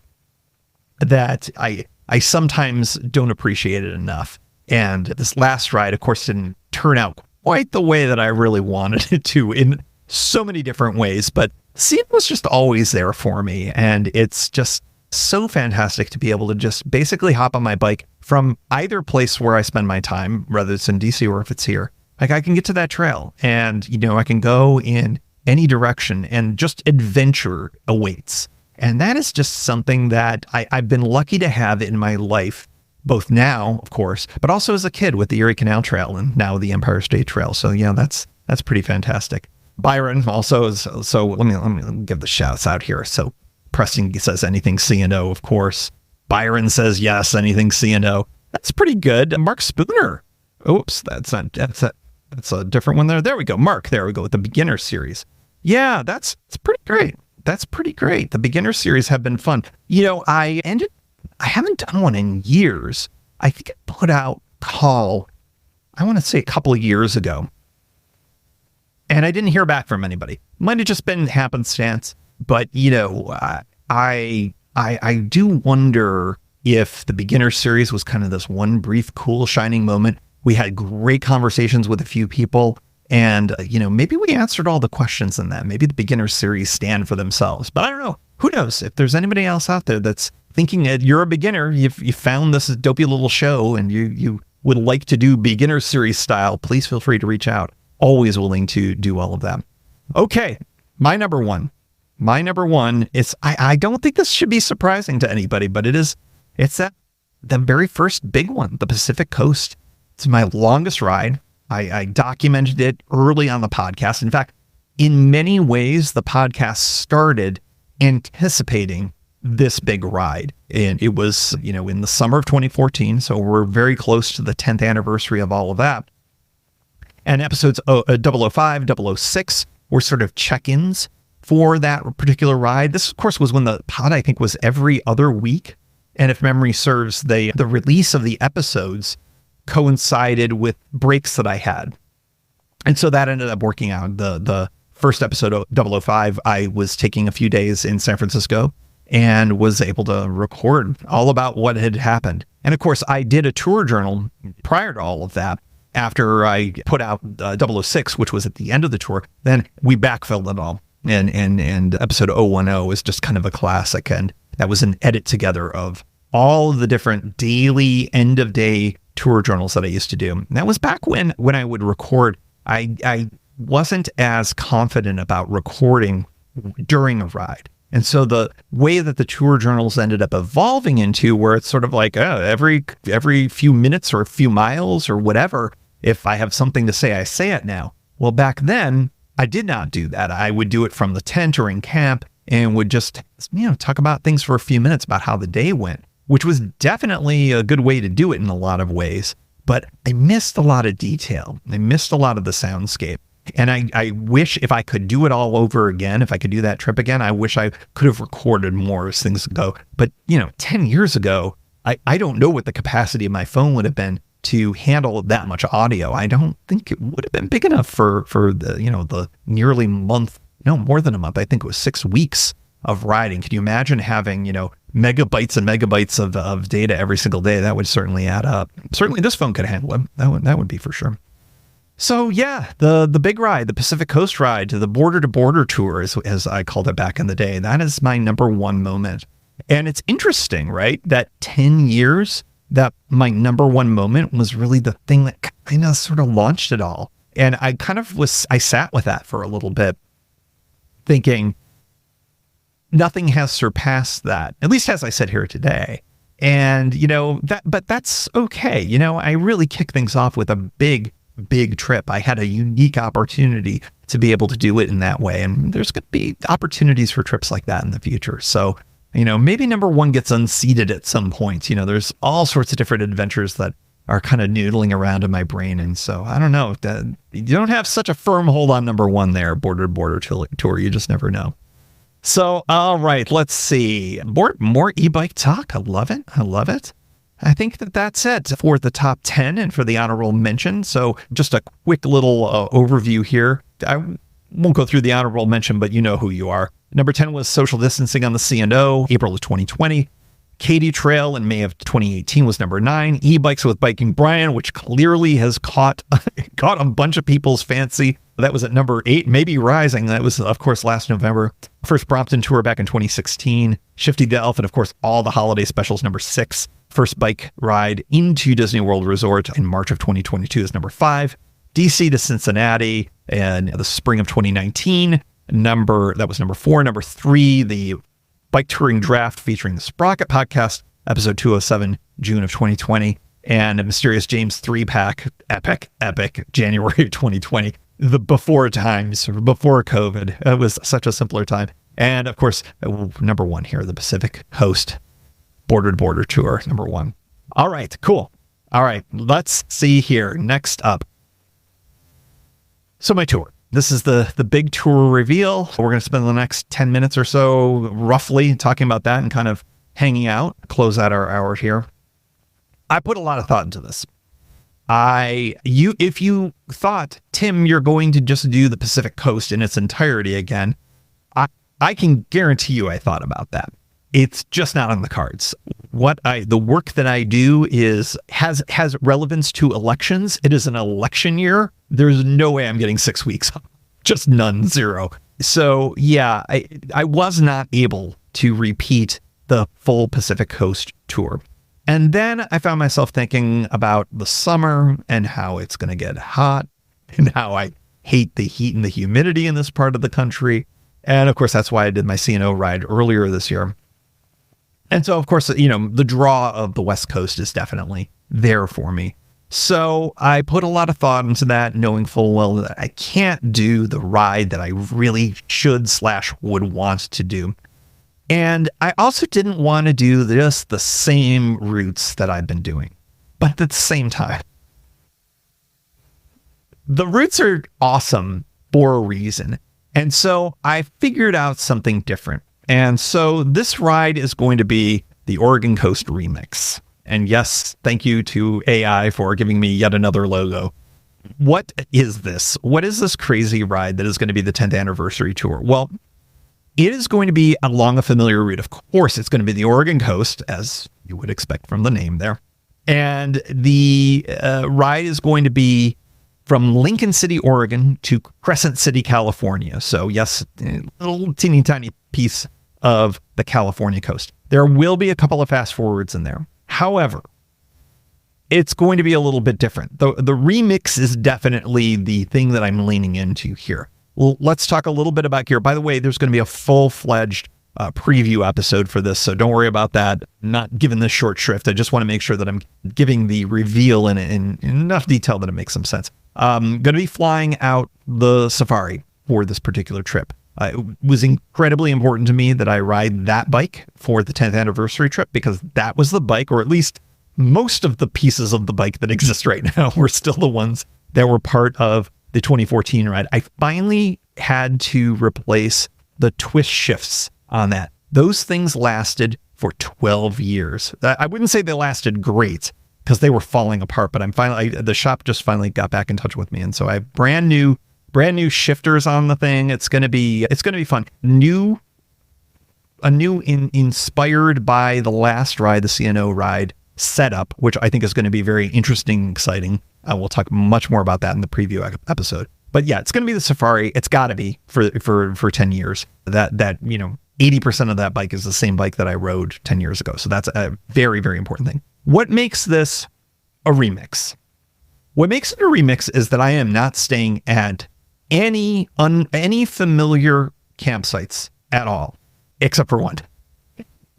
that I sometimes don't appreciate it enough. And this last ride, of course, didn't turn out quite the way that I really wanted it to in so many different ways. But C&O was just always there for me. And it's just so fantastic to be able to just basically hop on my bike from either place where I spend my time, whether it's in DC or if it's here. Like I can get to that trail and, I can go in any direction and just adventure awaits. And that is just something that I've been lucky to have in my life, both now, of course, but also as a kid with the Erie Canal Trail and now the Empire State Trail. So yeah, that's pretty fantastic. Byron also is, so let me give the shouts out here. So Preston says anything C&O, of course. Byron says yes, anything C&O. That's pretty good. Mark Spooner. Oops, that's a different one there. There we go. Mark, there we go with the beginner series. Yeah, that's pretty great. That's pretty great. The beginner series have been fun. I haven't done one in years. I think I put out call, I want to say a couple of years ago. And I didn't hear back from anybody. Might have just been happenstance. But, I do wonder if the beginner series was kind of this one brief, cool, shining moment. We had great conversations with a few people. And, maybe we answered all the questions in that. Maybe the beginner series stand for themselves. But I don't know. Who knows? If there's anybody else out there that's thinking that you're a beginner, you found this dopey little show and you would like to do beginner series style, please feel free to reach out. Always willing to do all of that. Okay, my number one is, I don't think this should be surprising to anybody, but it's the very first big one, the Pacific Coast. It's my longest ride. I documented it early on the podcast. In fact, in many ways, the podcast started anticipating this big ride. And it was, in the summer of 2014. So we're very close to the 10th anniversary of all of that. And episodes 005, 006 were sort of check-ins for that particular ride. This, of course, was when the pod, I think, was every other week. And if memory serves, the release of the episodes coincided with breaks that I had. And so that ended up working out. The first episode of 005, I was taking a few days in San Francisco and was able to record all about what had happened. And of course, I did a tour journal prior to all of that. After I put out 006, which was at the end of the tour, then we backfilled it all. And episode 010 was just kind of a classic. And that was an edit together of all of the different daily end of day tour journals that I used to do. And that was back when I would record. I wasn't as confident about recording during a ride. And so the way that the tour journals ended up evolving into, where it's sort of like every few minutes or a few miles or whatever, if I have something to say, I say it now. Well, back then, I did not do that. I would do it from the tent or in camp and would just, talk about things for a few minutes about how the day went, which was definitely a good way to do it in a lot of ways. But I missed a lot of detail. I missed a lot of the soundscape. And I wish if I could do it all over again, if I could do that trip again, I wish I could have recorded more as things go. But, 10 years ago, I don't know what the capacity of my phone would have been to handle that much audio. I don't think it would have been big enough for the, the nearly month, no, more than a month. I think it was 6 weeks of riding. Can you imagine having, megabytes and megabytes of data every single day? That would certainly add up. Certainly this phone could handle it. That would be for sure. So yeah, the big ride, the Pacific Coast ride, the border to border tour, as I called it back in the day, that is my number one moment. And it's interesting, right? That 10 years, that my number one moment was really the thing that kind of sort of launched it all. And I sat with that for a little bit thinking nothing has surpassed that, at least as I sit here today. And, but that's okay. I really kick things off with a big trip. I had a unique opportunity to be able to do it in that way. And there's going to be opportunities for trips like that in the future. So, maybe number one gets unseated at some point. There's all sorts of different adventures that are kind of noodling around in my brain. And so I don't know, you don't have such a firm hold on number one there, border to border tour. You just never know. So, all right, let's see. More e-bike talk. I love it. I think that's it for the top 10 and for the honorable mention. So just a quick little overview here. I won't go through the honorable mention, but you know who you are. Number 10 was social distancing on the C&O, April of 2020. Katy Trail in May of 2018 was number 9. E-bikes with Biking Brian, which clearly has caught a bunch of people's fancy. That was at number 8, maybe rising. That was, of course, last November. First Brompton tour back in 2016. Shifty to Elf, and of course, all the holiday specials, number 6. First bike ride into Disney World Resort in March of 2022 is number 5. DC to Cincinnati in the spring of 2019. That was number 4. Number 3, the bike touring draft featuring the Sprocket Podcast, episode 207, June of 2020. And a Mysterious James 3-pack, epic, January of 2020. The before times, before COVID. It was such a simpler time. And of course, number 1 here, the Pacific Coast Border to Border Tour, number 1. All right, cool. All right, let's see here. Next up. So my tour. This is the big tour reveal. We're going to spend the next 10 minutes or so roughly talking about that and kind of hanging out, close out our hour here. I put a lot of thought into this. If you thought, Tim, you're going to just do the Pacific Coast in its entirety again, I can guarantee you I thought about that. It's just not on the cards. The work that I do has relevance to elections. It is an election year. There's no way I'm getting 6 weeks. Just none, zero. So yeah, I was not able to repeat the full Pacific Coast tour. And then I found myself thinking about the summer and how it's going to get hot and how I hate the heat and the humidity in this part of the country. And of course, that's why I did my C&O ride earlier this year. And so, of course, the draw of the West Coast is definitely there for me. So I put a lot of thought into that, knowing full well that I can't do the ride that I really should/would want to do. And I also didn't want to do just the same routes that I've been doing. But at the same time, the routes are awesome for a reason. And so I figured out something different. And so this ride is going to be the Oregon Coast Remix. And yes, thank you to AI for giving me yet another logo. What is this? What is this crazy ride that is going to be the 10th anniversary tour? Well, it is going to be along a familiar route. Of course, it's going to be the Oregon Coast, as you would expect from the name there. And the ride is going to be from Lincoln City, Oregon to Crescent City, California. So yes, a little teeny tiny piece of the California coast. There will be a couple of fast forwards in there. However, it's going to be a little bit different. The remix is definitely the thing that I'm leaning into here. Well, let's talk a little bit about gear. By the way, there's going to be a full-fledged preview episode for this, so don't worry about that. I'm not giving this short shrift. I just want to make sure that I'm giving the reveal in enough detail that it makes some sense. I'm going to be flying out the Safari for this particular trip. It was incredibly important to me that I ride that bike for the 10th anniversary trip because that was the bike, or at least most of the pieces of the bike that exist right now were still the ones that were part of the 2014 ride. I finally had to replace the twist shifts on that. Those things lasted for 12 years. I wouldn't say they lasted great because they were falling apart, but the shop just finally got back in touch with me. And so I have brand new shifters on the thing. It's going to be fun. Inspired by the last ride, the C&O ride setup, which I think is going to be very interesting and exciting. We'll talk much more about that in the preview episode. But yeah, it's going to be the Safari. It's got to be for 10 years. That 80% of that bike is the same bike that I rode 10 years ago. So that's a very, very important thing. What makes this a remix? What makes it a remix is that I am not staying at any familiar campsites at all, except for one.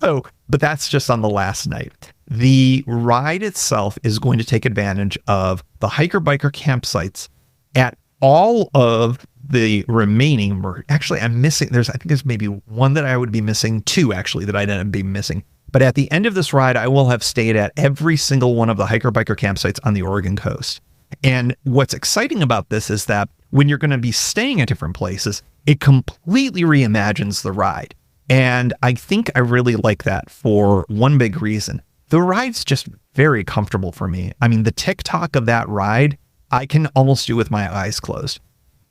Oh, but that's just on the last night. The ride itself is going to take advantage of the hiker-biker campsites at all of the remaining, or actually I'm missing, I think there's maybe one that I would be missing, 2 actually that I'd end up being missing. But at the end of this ride, I will have stayed at every single one of the hiker-biker campsites on the Oregon coast. And what's exciting about this is that when you're going to be staying at different places, it completely reimagines the ride. And I think I really like that for one big reason. The ride's just very comfortable for me. I mean, the tick-tock of that ride, I can almost do with my eyes closed.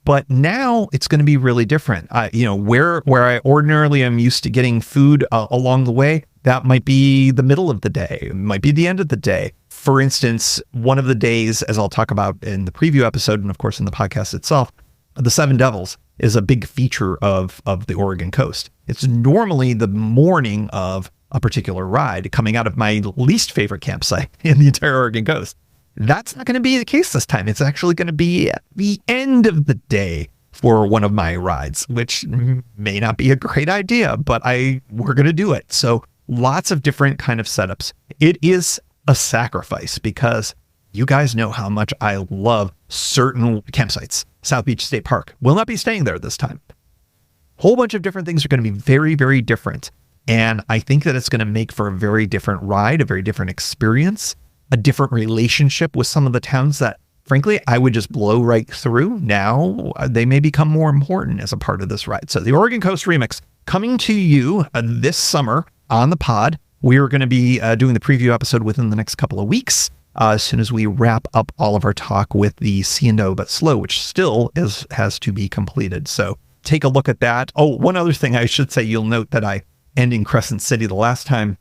But now it's going to be really different. Where I ordinarily am used to getting food along the way, that might be the middle of the day, it might be the end of the day. For instance, one of the days, as I'll talk about in the preview episode, and of course in the podcast itself, the Seven Devils is a big feature of the Oregon coast. It's normally the morning of a particular ride coming out of my least favorite campsite in the entire Oregon coast. That's not going to be the case this time. It's actually going to be at the end of the day for one of my rides, which may not be a great idea, but we're going to do it. So lots of different kind of setups. It is a sacrifice because you guys know how much I love certain campsites. South Beach State Park will not be staying there this time. Whole bunch of different things are going to be very, very different. And I think that it's going to make for a very different ride, a very different experience, a different relationship with some of the towns that, frankly, I would just blow right through. Now they may become more important as a part of this ride. So the Oregon Coast Remix coming to you this summer on the pod. We're going to be doing the preview episode within the next couple of weeks as soon as we wrap up all of our talk with the C&O but Slow, which still has to be completed. So take a look at that. Oh, one other thing I should say, you'll note that I end in Crescent City. The last time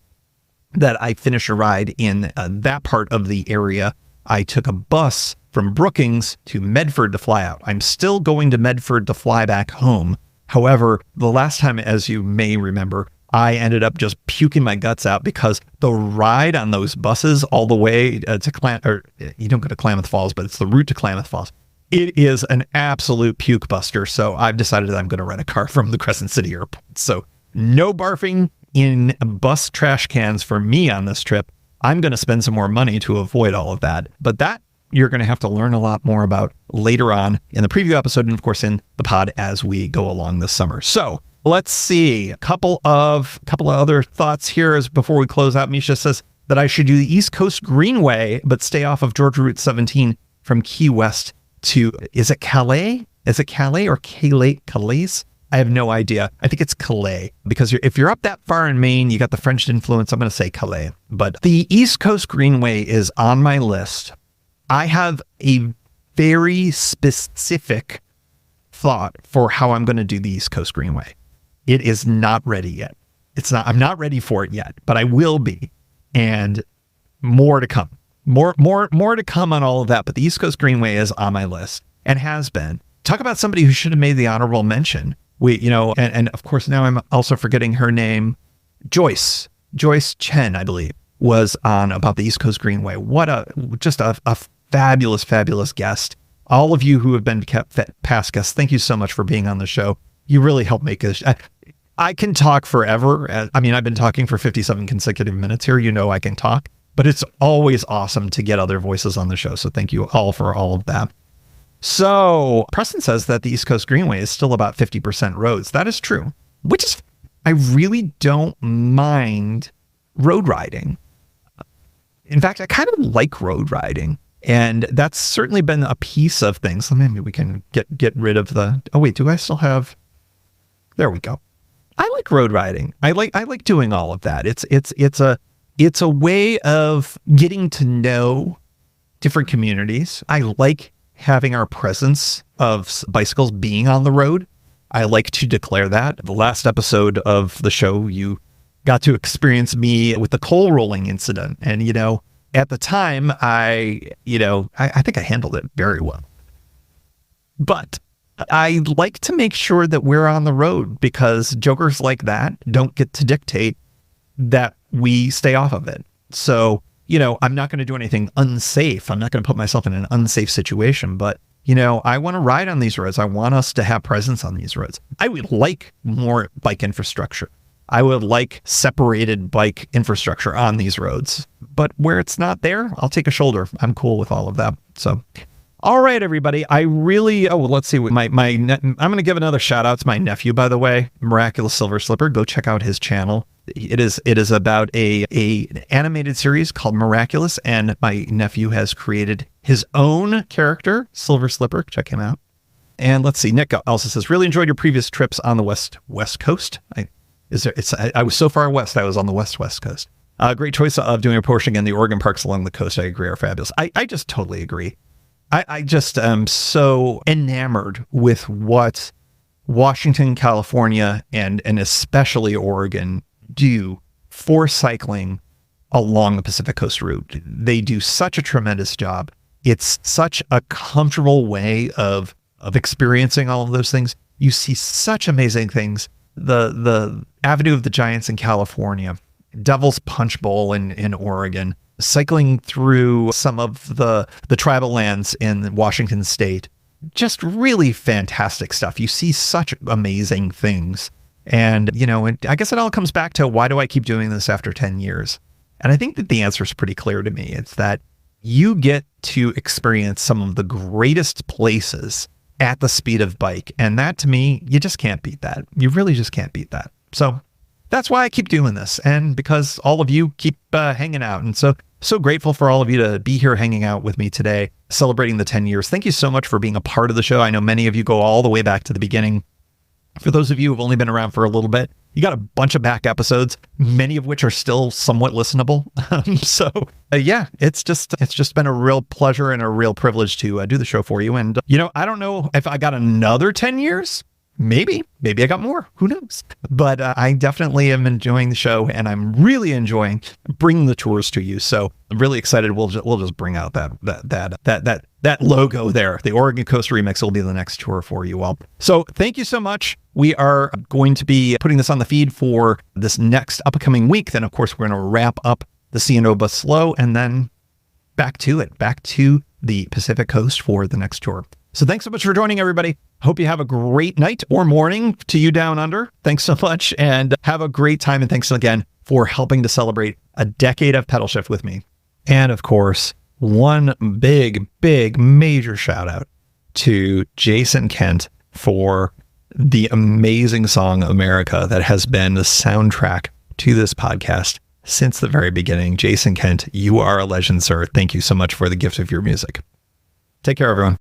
that I finished a ride in that part of the area, I took a bus from Brookings to Medford to fly out. I'm still going to Medford to fly back home. However, the last time, as you may remember, I ended up just puking my guts out because the ride on those buses all the way to you don't go to Klamath Falls, but it's the route to Klamath Falls. It is an absolute puke buster. So I've decided that I'm going to rent a car from the Crescent City airport. So no barfing in bus trash cans for me on this trip. I'm going to spend some more money to avoid all of that. But that you're going to have to learn a lot more about later on in the preview episode and, of course, in the pod as we go along this summer. So let's see. A couple of other thoughts here as before we close out. Misha says that I should do the East Coast Greenway, but stay off of Georgia Route 17 from Key West to, is it Calais? Is it Calais or Calais? I have no idea. I think it's Calais, because if you're up that far in Maine, you got the French influence. I'm going to say Calais. But the East Coast Greenway is on my list. I have a very specific thought for how I'm going to do the East Coast Greenway. It is not ready yet. I'm not ready for it yet, but I will be. And more to come. More to come on all of that. But the East Coast Greenway is on my list and has been. Talk about somebody who should have made the honorable mention. And of course, now I'm also forgetting her name. Joyce Chen, I believe, was on about the East Coast Greenway. What a fabulous, fabulous guest. All of you who have been past guests, thank you so much for being on the show. You really helped make this. I can talk forever. I mean, I've been talking for 57 consecutive minutes here. I can talk, but it's always awesome to get other voices on the show. So thank you all for all of that. So Preston says that the East Coast Greenway is still about 50% roads. That is true, which is, I really don't mind road riding. In fact, I kind of like road riding, and that's certainly been a piece of things. So maybe we can get rid of the, oh wait, do I still have, there we go. I like road riding. I like doing all of that. It's a way of getting to know different communities. I like having our presence of bicycles being on the road. I like to declare that. The last episode of the show, you got to experience me with the coal rolling incident. And, at the time, I think I handled it very well. But I like to make sure that we're on the road, because jokers like that don't get to dictate that we stay off of it. So, I'm not going to do anything unsafe. I'm not going to put myself in an unsafe situation, but, I want to ride on these roads. I want us to have presence on these roads. I would like more bike infrastructure. I would like separated bike infrastructure on these roads, but where it's not there, I'll take a shoulder. I'm cool with all of that. So, all right, everybody. Let's see. I'm going to give another shout out to my nephew, by the way, Miraculous Silver Slipper. Go check out his channel. It is about an animated series called Miraculous, and my nephew has created his own character, Silver Slipper. Check him out. And let's see. Nick also says, really enjoyed your previous trips on the West Coast. I was so far west, I was on the West Coast. Great choice of doing a portion again. The Oregon parks along the coast, I agree, are fabulous. I just totally agree. I just am so enamored with what Washington, California, and especially Oregon do for cycling along the Pacific Coast route. They do such a tremendous job. It's such a comfortable way of experiencing all of those things. You see such amazing things. The Avenue of the Giants in California, Devil's Punch Bowl in Oregon, cycling through some of the tribal lands in Washington State. Just really fantastic stuff. You see such amazing things. And, I guess it all comes back to, why do I keep doing this after 10 years? And I think that the answer is pretty clear to me. It's that you get to experience some of the greatest places at the speed of bike. And that, to me, you just can't beat that. You really just can't beat that. So that's why I keep doing this. And because all of you keep hanging out. And so grateful for all of you to be here hanging out with me today, celebrating the 10 years. Thank you so much for being a part of the show. I know many of you go all the way back to the beginning. For those of you who've only been around for a little bit, you got a bunch of back episodes, many of which are still somewhat listenable. It's just been a real pleasure and a real privilege to do the show for you. And, I don't know if I got another 10 years. Maybe I got more. Who knows? But I definitely am enjoying the show, and I'm really enjoying bringing the tours to you. So I'm really excited. We'll just bring out that logo there. The Oregon Coast Remix will be the next tour for you all. So thank you so much. We are going to be putting this on the feed for this next upcoming week. Then, of course, we're going to wrap up the C&O Bus Slow, and then back to the Pacific Coast for the next tour. So thanks so much for joining, everybody. Hope you have a great night or morning to you down under. Thanks so much, and have a great time. And thanks again for helping to celebrate a decade of Pedalshift with me. And of course, one big, major shout out to Jason Kent for the amazing song America that has been the soundtrack to this podcast since the very beginning. Jason Kent, you are a legend, sir. Thank you so much for the gift of your music. Take care, everyone.